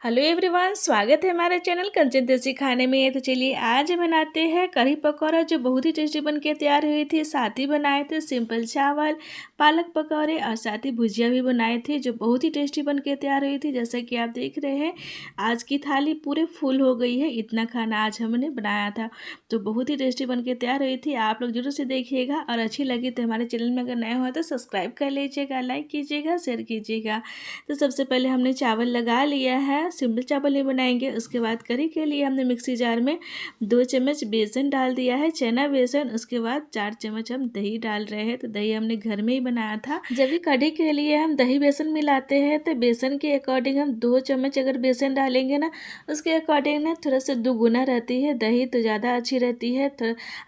Hello everyone, स्वागत है हमारे चैनल कंचन देसी खाने में। तो चलिए आज बनाते हैं कढ़ी पकौड़ा, जो बहुत ही टेस्टी बन के तैयार हुई थी। साथ ही बनाए थे सिंपल चावल, पालक पकौड़े और साथ ही भुजिया भी बनाए थे, जो बहुत ही टेस्टी बन के तैयार हुई थी। जैसा कि आप देख रहे हैं, आज की थाली पूरे फुल हो गई है। इतना खाना आज हमने बनाया था, तो बहुत ही टेस्टी बन के तैयार हुई थी। आप लोग जरूर से देखिएगा और अच्छी लगी तो हमारे चैनल में अगर नए हो तो सब्सक्राइब कर लीजिएगा, लाइक कीजिएगा, शेयर कीजिएगा। तो सबसे पहले हमने चावल लगा लिया है, सिंपल चावल ही बनाएंगे। उसके बाद करी के लिए हमने मिक्सी जार में 2 चम्मच बेसन डाल दिया है, चना बेसन। उसके बाद 4 चम्मच हम दही डाल रहे हैं, तो दही हमने घर में ही बनाया था। जब भी कढ़ी के लिए हम दही बेसन मिलाते हैं तो बेसन के अकॉर्डिंग हम 2 चम्मच अगर बेसन डालेंगे ना, उसके अकॉर्डिंग ना थोड़ा सा दुगुना रहती है दही, तो ज़्यादा अच्छी रहती है।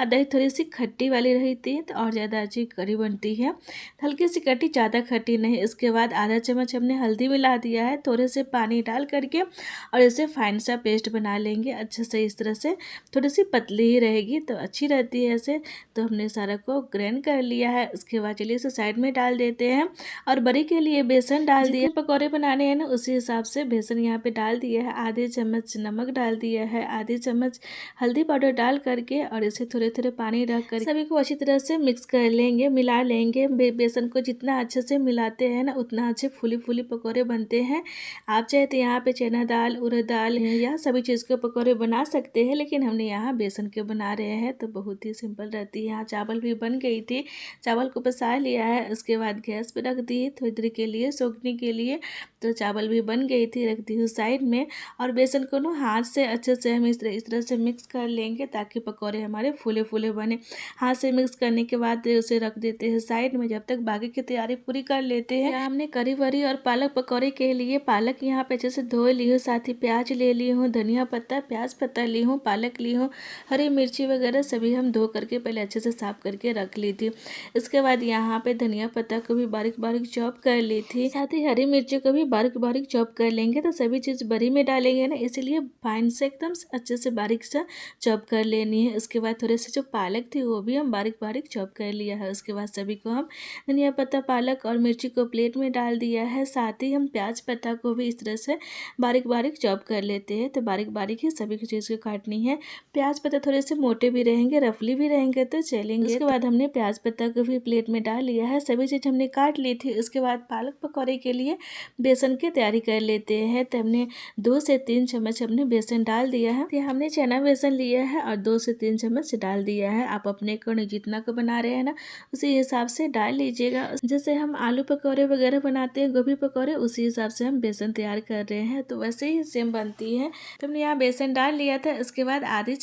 दही थोड़ी सी खट्टी वाली रहती है तो और ज़्यादा अच्छी कढ़ी बनती है। हल्की सी खट्टी, ज़्यादा खट्टी नहीं। इसके बाद आधा चम्मच हमने हल्दी मिला दिया है, थोड़े से पानी डाल करके, और इसे फाइन सा पेस्ट बना लेंगे अच्छे से। इस तरह से थोड़ी सी पतली ही रहेगी तो अच्छी रहती है ऐसे। तो हमने सारा को ग्राइंड कर लिया है। उसके बाद चलिए इसे साइड में डाल देते हैं और बड़ी के लिए बेसन डाल दिया। पकौड़े बनाने हैं ना, उसी हिसाब से बेसन यहाँ पे डाल दिया है। आधे चम्मच नमक डाल दिया है, आधे चम्मच हल्दी पाउडर डाल करके, और इसे थोड़े थोड़े पानी रख कर सभी को अच्छी तरह से मिक्स कर लेंगे, मिला लेंगे। बेसन को जितना अच्छे से मिलाते हैं ना, उतना अच्छे फूली फूली पकौड़े बनते हैं। आप चाहे तो यहाँ पे चना दाल, उड़द दाल या सभी चीज़ के पकौड़े बना सकते हैं, लेकिन हमने यहाँ बेसन के बना रहे हैं तो बहुत ही सिंपल रहती है। यहाँ चावल भी बन गई थी, चावल को पसा लिया है। उसके बाद गैस पे रख दी थोड़ी देर के लिए सोखने के लिए, तो चावल भी बन गई थी, रख दी हूँ साइड में। और बेसन को ना हाथ से अच्छे से हम इस तरह से मिक्स कर लेंगे ताकि पकौड़े हमारे फूले फूले बने। हाथ से मिक्स करने के बाद उसे रख देते हैं साइड में, जब तक बाकी की तैयारी पूरी कर लेते हैं। हमने करी वरी और पालक पकौड़े के लिए पालक यहाँ पे अच्छे से धो ली हूँ, साथ ही प्याज ले ली हूँ, धनिया पत्ता, प्याज पत्ता ली हूँ, पालक ली हूँ, हरी मिर्ची वगैरह सभी हम धो करके पहले अच्छे से साफ करके रख ली थी। इसके बाद यहाँ पे धनिया पत्ता को भी बारीक बारीक चॉप कर ली थी, साथ ही हरी मिर्ची को भी बारीक बारीक चॉप कर लेंगे। तो सभी चीज़ बरी में डालेंगे ना, इसलिए फाइन से एकदम अच्छे से बारीक सा चॉप कर लेनी है। उसके बाद थोड़े से जो पालक थी वो भी हम बारीक बारीक चॉप कर लिया है। उसके बाद सभी को हम धनिया पत्ता, पालक और मिर्ची को प्लेट में डाल दिया है। साथ ही हम प्याज पत्ता को भी इस तरह से बारीक बारीक चॉप कर लेते हैं, तो बारीक बारीक ही सभी चीज़ को काटनी है। प्याज पत्ता थोड़े से मोटे भी रहेंगे, रफली भी रहेंगे तो चलेंगे। उसके बाद हमने प्याज पत्ता को भी प्लेट में डाल लिया है, सभी चीज़ हमने काट ली थी। उसके बाद पालक पकौड़े के लिए बेसन की तैयारी कर लेते हैं, तो हमने 2 से 3 चम्मच हमने बेसन डाल दिया है। हमने चना बेसन लिया है और 2 से 3 चम्मच डाल दिया है। आप अपने अकॉर्डिंग जितना को बना रहे हैं ना, उसी हिसाब से डाल लीजिएगा। जैसे हम आलू पकौड़े वगैरह बनाते हैं, गोभी पकौड़े, उसी हिसाब से हम बेसन तैयार कर रहे हैं, तो वैसे ही सेम बनती है। तो हमने यहाँ बेसन डाल लिया था। उसके बाद आधी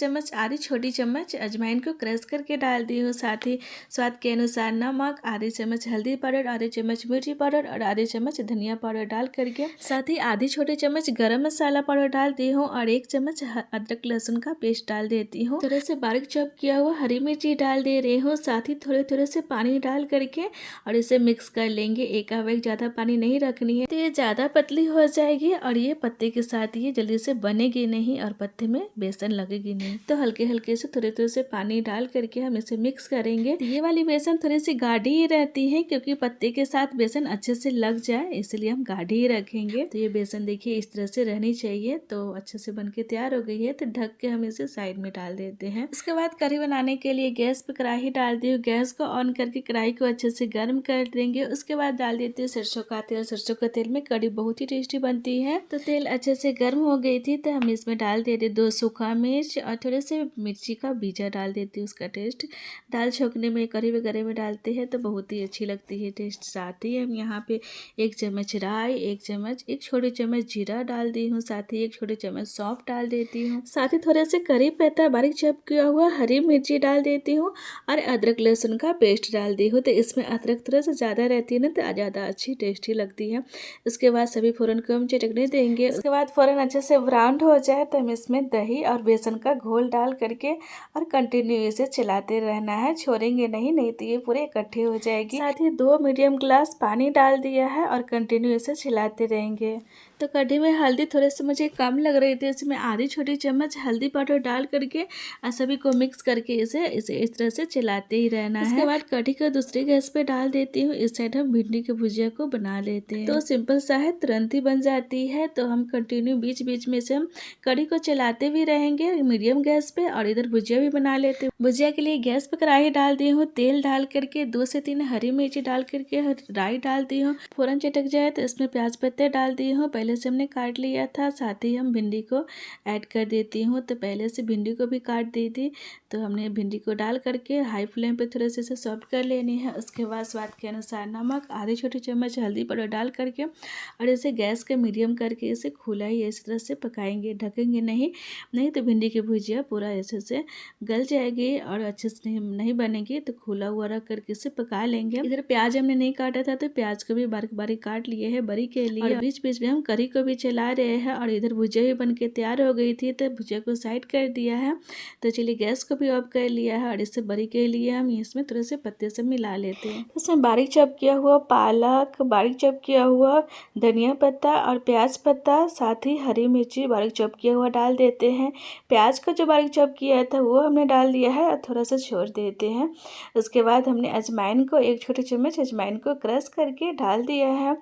छोटी चम्मच अजवाइन को क्रश करके डाल दी हूँ, साथ ही स्वाद के अनुसार नमक, आधी चम्मच हल्दी पाउडर, आधी चम्मच मिर्ची पाउडर और आधी चम्मच धनिया पाउडर डाल करके, साथ ही आधी छोटी चम्मच गरम मसाला पाउडर डाल दी हूँ और 1 चम्मच अदरक लहसुन का पेस्ट डाल देती हूँ। थोड़े से बारीक चॉप किया हुआ हरी मिर्ची डाल दे रही हूँ, साथ ही थोड़े थोड़े से पानी डाल करके और इसे मिक्स कर लेंगे। एकावेक ज़्यादा पानी नहीं रखनी है, तो ये ज़्यादा पतली हो जाएगी और ये पत्ते के साथ ये जल्दी से बनेगी नहीं और पत्ते में बेसन लगेगी नहीं। तो हल्के हल्के से थोड़े थोड़े से पानी डाल करके हम इसे मिक्स करेंगे। ये वाली बेसन थोड़ी सी गाढ़ी ही रहती है, क्योंकि पत्ते के साथ बेसन अच्छे से लग जाए, इसलिए हम गाढ़ी ही रखेंगे। तो ये बेसन देखिए इस तरह से रहनी चाहिए। तो अच्छे से बनके तैयार हो गई है, तो ढक के हम इसे साइड में डाल देते हैं। उसके बाद कढ़ी बनाने के लिए गैस पे कढ़ाई डाल दी हूँ। गैस को ऑन करके कढ़ाई को अच्छे से गर्म कर देंगे। उसके बाद डाल देते हैं सरसों का तेल। सरसों का तेल में कढ़ी बहुत ही टेस्टी बनती है। तो तेल अच्छे से गर्म हो गई थी, तो हम इसमें डाल देते 2 सूखा मिर्च और थोड़े से मिर्ची का बीजा डाल देती हूँ। उसका टेस्ट दाल छोंकने में, कढ़ी वगैरह में डालते हैं तो बहुत ही अच्छी लगती है टेस्ट। साथ ही हम यहाँ पे 1 चम्मच राई, 1 छोटी चम्मच जीरा डाल दी हूँ, साथ ही 1 छोटी चम्मच सौंफ डाल देती हूँ, साथ ही थोड़े से करी पत्ता बारीक चॉप किया हुआ हरी मिर्ची डाल देती हूँ और अदरक लहसुन का पेस्ट डाल दी हूँ। तो इसमें अदरक थोड़ा सा ज़्यादा रहती है ना, तो ज़्यादा अच्छी टेस्टी लगती है। उसके बाद सभी फोरन को हम चटकने देंगे। उसके बाद फोरन अच्छे से ब्राउन हो जाए तो हम इसमें दही और बेसन का घोल डाल करके और कंटिन्यू इसे चलाते रहना है, छोड़ेंगे नहीं तो ये पूरे इकट्ठे हो जाएगी। साथ ही 2 मीडियम ग्लास पानी डाल दिया है और कंटिन्यू इसे चलाते रहेंगे। तो कढ़ी में हल्दी थोड़े से मुझे कम लग रही थी, इसमें आधी छोटी चम्मच हल्दी पाउडर डाल करके और सभी को मिक्स करके इसे इस तरह से चलाते ही रहना है। इसके बाद कढ़ी को दूसरे गैस पे डाल देती हूँ। इस साइड हम भिंडी की भुजिया को बना लेते हैं। तो सिंपल सा है, तुरंत ही बन जाती है। तो हम कंटिन्यू बीच बीच में से हम कढ़ी को चलाते भी रहेंगे मीडियम गैस पे, और इधर भुजिया भी बना लेते हैं। भुजिया के लिए गैस पे कढ़ाई डाल दी हूँ, तेल डाल करके 2 से 3 हरी मिर्ची डाल करके राई डाल दी हूँ। फोरन चटक जाए तो इसमें प्याज पत्ते डाल दी हूँ, पहले से हमने काट लिया था। साथ ही हम भिंडी को ऐड कर देती हूँ। तो पहले से भिंडी को भी काट दी थी, तो हमने भिंडी को डाल करके हाई फ्लेम पे थोड़े से इसे सॉफ्ट कर लेनी है। उसके बाद स्वाद के अनुसार नमक, आधी छोटी चम्मच हल्दी पाउडर डाल करके और इसे गैस के मीडियम करके इसे खुला ही इस तरह से पकाएंगे, ढकेंगे नहीं तो भिंडी की भुजिया पूरा ऐसे से गल जाएगी और अच्छे से नहीं बनेगी। तो खुला हुआ रख करके इसे पका लेंगे। इधर प्याज हमने नहीं काटा था, तो प्याज को भी बारीक बारीक काट लिए है बरी के लिए। और बीच बीच में हम कढ़ी को भी चला रहे हैं, और इधर भुजिया भी बन के तैयार हो गई थी, तो भुजिया को साइड कर दिया है। तो चलिए गैस को भी ऑफ कर लिया है, और इससे बरी के लिए हम इसमें थोड़े से पत्ते से मिला लेते हैं। इसमें बारीक चॉप किया हुआ पालक, बारीक चॉप किया हुआ धनिया पत्ता और प्याज पत्ता, साथ ही हरी मिर्ची बारीक चॉप किया हुआ डाल देते हैं। प्याज को जो बारीक चॉप किया था वो हमने डाल दिया है और थोड़ा सा छोड़ देते हैं। उसके बाद हमने अजवाइन को 1 छोटी चम्मच अजवाइन को क्रश करके डाल दिया है,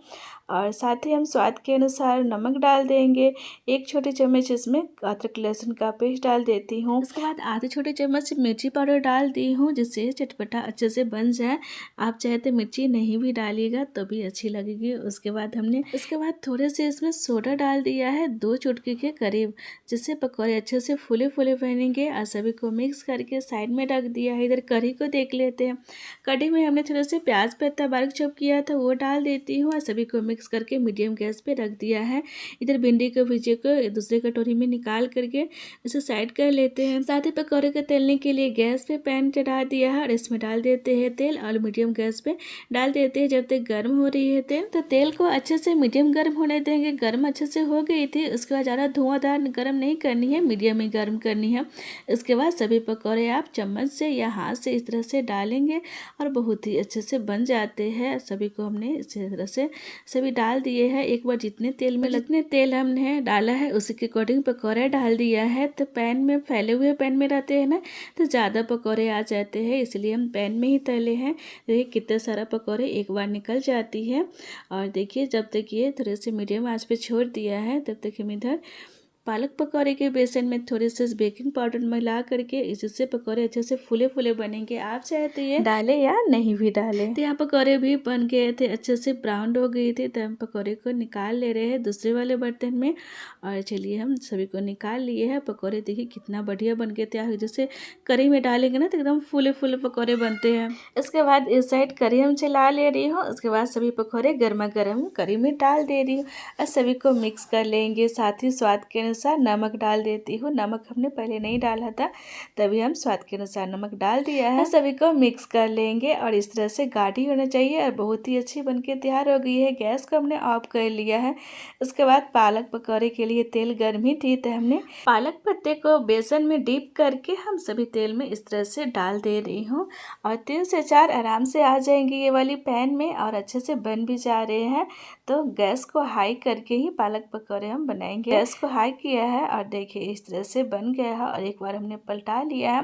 और साथ ही हम स्वाद के अनुसार नमक डाल देंगे। 1 छोटी चम्मच इसमें अदरक लहसुन का पेस्ट डाल देती हूँ। उसके बाद आधी छोटी चम्मच मिर्ची पाउडर डाल दी हूँ, जिससे चटपटा अच्छे से बन जाए। आप चाहे तो मिर्ची नहीं भी डालिएगा तो भी अच्छी लगेगी। उसके बाद थोड़े से इसमें सोडा डाल दिया है, 2 चुटकी के करीब, जिससे पकौड़े अच्छे से फूले फूले बनेंगे। और सभी को मिक्स करके साइड में रख दिया है। इधर कढ़ी को देख लेते हैं। कढ़ी में हमने थोड़ा से प्याज पत्ता बारीक चॉप किया था वो डाल देती हूँ, और सभी को मिक्स करके मीडियम गैस पे रख दिया है। इधर भिंडी के भुजिया को दूसरे कटोरी में निकाल करके इसे साइड कर लेते हैं। साथ ही पकौड़े को तलने के लिए गैस पे पैन चढ़ा दिया है, और इसमें डाल देते हैं तेल, और मीडियम गैस पे डाल देते हैं जब तक गर्म हो रही है तेल। तो तेल को अच्छे से मीडियम गर्म होने देंगे। गर्म अच्छे से हो गई थी, उसके बाद ज़्यादा धुआंधार गर्म नहीं करनी है, मीडियम ही गर्म करनी है। इसके बाद सभी पकौड़े आप चम्मच से या हाथ से इस तरह से डालेंगे, और बहुत ही अच्छे से बन जाते हैं। सभी को हमने इसी तरह से सभी डाल दिए हैं। एक बार जितने तेल हमने डाला है उसी के अकॉर्डिंग पकौड़े डाल दिया है। तो पैन में फैले हुए पैन में रहते हैं ना, तो ज़्यादा पकौड़े आ जाते हैं, इसलिए हम पैन में ही तले हैं। देखिए कितना सारा पकौड़े एक बार निकल जाती है। और देखिए जब तक ये थोड़े से मीडियम आंच पे छोड़ दिया है, तब तक हम इधर पालक पकौड़े के बेसन में थोड़े से बेकिंग पाउडर मिला करके इससे पकौड़े अच्छे से फूले फूले बनेंगे। आप चाहे तो ये डालें या नहीं भी डालें। तो यहाँ पकौड़े भी बन गए थे, अच्छे से ब्राउन हो गई थी। तो हम पकौड़े को निकाल ले रहे हैं दूसरे वाले बर्तन में, और चलिए हम सभी को निकाल लिए हैं। पकौड़े देखिए कितना बढ़िया बन के तैयार हो, जैसे करी में डालेंगे ना तो एकदम फूले फूले पकौड़े बनते हैं। इसके बाद इस साइड करी हम चला ले रही हूँ। उसके बाद सभी पकौड़े गर्मा गर्म करी में डाल दे रही हूँ, और सभी को मिक्स कर लेंगे। साथ ही स्वाद के नमक डाल देती हूँ। नमक हमने पहले नहीं डाला था, तभी हम स्वाद के अनुसार नमक डाल दिया है। सभी को मिक्स कर लेंगे, और इस तरह से गाढ़ी होना चाहिए, और बहुत ही अच्छी बनके तैयार हो गई है। गैस को हमने ऑफ कर लिया है। उसके बाद पालक पकौड़े के लिए तेल गर्म ही थी, तो हमने पालक पत्ते को बेसन में डीप करके हम सभी तेल में इस तरह से डाल दे रही हूँ, और 3 से 4 आराम से आ जाएंगे ये वाली पैन में, और अच्छे से बन भी जा रहे हैं। तो गैस को हाई करके ही पालक पकौड़े हम बनाएंगे। गैस को हाई किया है, और देखिए इस तरह से बन गया है। और एक बार हमने पलटा लिया है,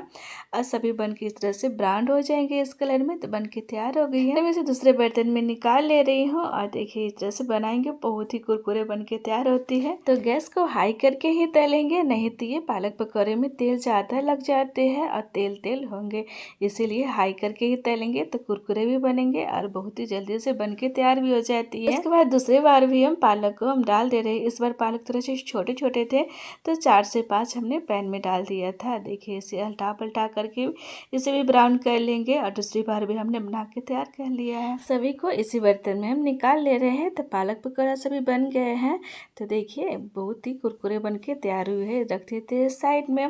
और सभी बन के इस तरह से ब्राउन हो जाएंगे इस कलर में, तो बन के तैयार हो गई है। तो मैं इसे दूसरे बर्तन में निकाल ले रही हूँ, और देखिए इस तरह से बनाएंगे, बहुत ही कुरकुरे बन के तैयार होती है। तो गैस को हाई करके ही तलेंगे, नहीं तो ये पालक पकौड़े में तेल ज़्यादा लग जाते हैं और तेल तेल होंगे, इसीलिए हाई करके ही तलेंगे तो कुरकुरे भी बनेंगे और बहुत ही जल्दी से बन के तैयार भी हो जाती है। इसके बाद दूसरी बार भी हम पालक को डाल दे रहे हैं। इस बार पालक थोड़े से छोटे छोटे थे, तो 4 से 5 हमने पैन में डाल दिया था। देखिए इसे हल्टा पलटा करके इसे भी ब्राउन कर लेंगे, और दूसरी बार भी हमने बना के तैयार कर लिया है। सभी को इसी बर्तन में हम निकाल ले रहे हैं। तो पालक पकौड़ा सभी बन गए हैं। तो देखिए बहुत ही कुरकुरे बन के तैयार हुए हैं, रख देते हैं साइड में।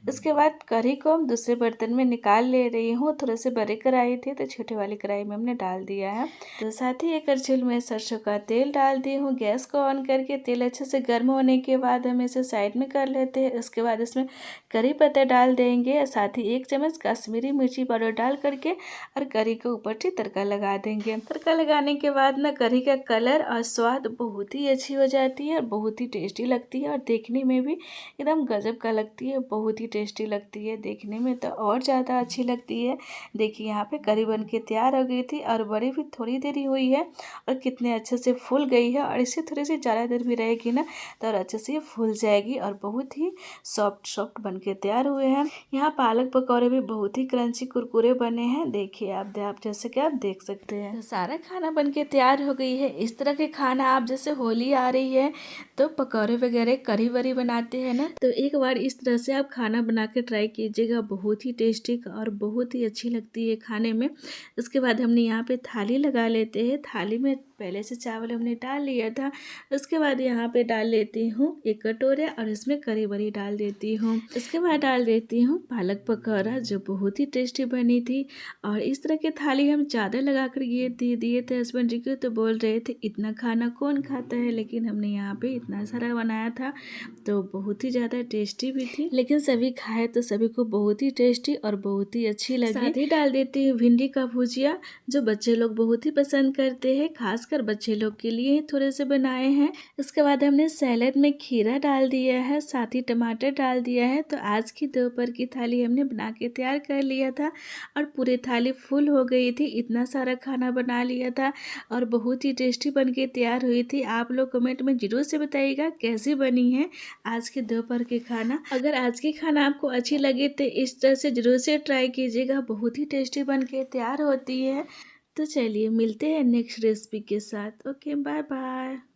उसके बाद कढ़ी को हम दूसरे बर्तन में निकाल ले रही हूँ। थोड़े से बड़े कढ़ाई थी, तो छोटे वाली कढ़ाई में हमने डाल दिया है। तो साथ ही एक करछुल में सरसों का तेल डाल दी हूँ। गैस को ऑन करके तेल अच्छे से गर्म होने के बाद हम इसे साइड में कर लेते हैं। उसके बाद इसमें करी पत्ता डाल देंगे, साथ ही 1 चम्मच कश्मीरी मिर्ची पाउडर डाल करके और करी के ऊपर से तड़का लगा देंगे। तड़का लगाने के बाद ना करी का कलर और स्वाद बहुत ही अच्छी हो जाती है और बहुत ही टेस्टी लगती है और देखने में भी एकदम गजब का लगती है, बहुत ही टेस्टी लगती है। देखने में तो और ज़्यादा अच्छी लगती है। देखिए यहाँ पे करी बन के तैयार हो गई थी और बड़ी भी थोड़ी देर ही हुई है और कितने अच्छे से फूल गई है। और इससे थोड़ी सी ज़्यादा देर भी रहेगी ना तो और अच्छे से ये फूल जाएगी और बहुत ही सॉफ्ट सॉफ्ट बन के तैयार हुए हैं। यहाँ पालक पकौड़े भी बहुत ही क्रंची कुरकुरे बने हैं। देखिए आप जैसे कि आप देख सकते हैं। तो सारा खाना बन के तैयार हो गई है। इस तरह के खाना आप जैसे होली आ रही है तो पकौड़े वगैरह करी वरी बनाते हैं ना, तो एक बार इस तरह से आप खाना बना के ट्राई कीजिएगा, बहुत ही टेस्टी और बहुत ही अच्छी लगती है खाने में। उसके बाद हमने यहाँ पे थाली लगा लेते हैं। थाली में पहले से चावल हमने डाल लिया था। उसके बाद यहाँ पे डाल लेती हूँ 1 कटोरा और इसमें करी वरी डाल देती हूँ। इसके बाद डाल देती हूँ पालक पकौड़ा जो बहुत ही टेस्टी बनी थी। और इस तरह की थाली हम ज़्यादा लगा कर दिए थे हस्बैंड जी को, तो बोल रहे थे इतना खाना कौन खाता है, लेकिन हमने यहाँ पे इतना सारा बनाया था तो बहुत ही ज़्यादा टेस्टी भी थी। लेकिन सभी खाए तो सभी को बहुत ही टेस्टी और बहुत ही अच्छी लगी। साथ ही डाल देती हूँ भिंडी का भुजिया जो बच्चे लोग बहुत ही पसंद करते हैं, खासकर बच्चे लोग के लिए थोड़े से बनाए हैं। इसके बाद हमने सैलेड में खीरा डाल दिया है, साथ ही टमाटर डाल दिया है। तो आज की दोपहर की थाली हमने बना के तैयार कर लिया था और पूरी थाली फुल हो गई थी। इतना सारा खाना बना लिया था और बहुत ही टेस्टी बन के तैयार हुई थी। आप लोग कमेंट में जरूर से बताइएगा कैसी बनी है आज के दोपहर के खाना। अगर आज की खाना आपको अच्छी लगी तो इस तरह से जरूर से ट्राई कीजिएगा, बहुत ही टेस्टी बन के तैयार होती है। तो चलिए मिलते हैं नेक्स्ट रेसिपी के साथ। Okay, bye bye.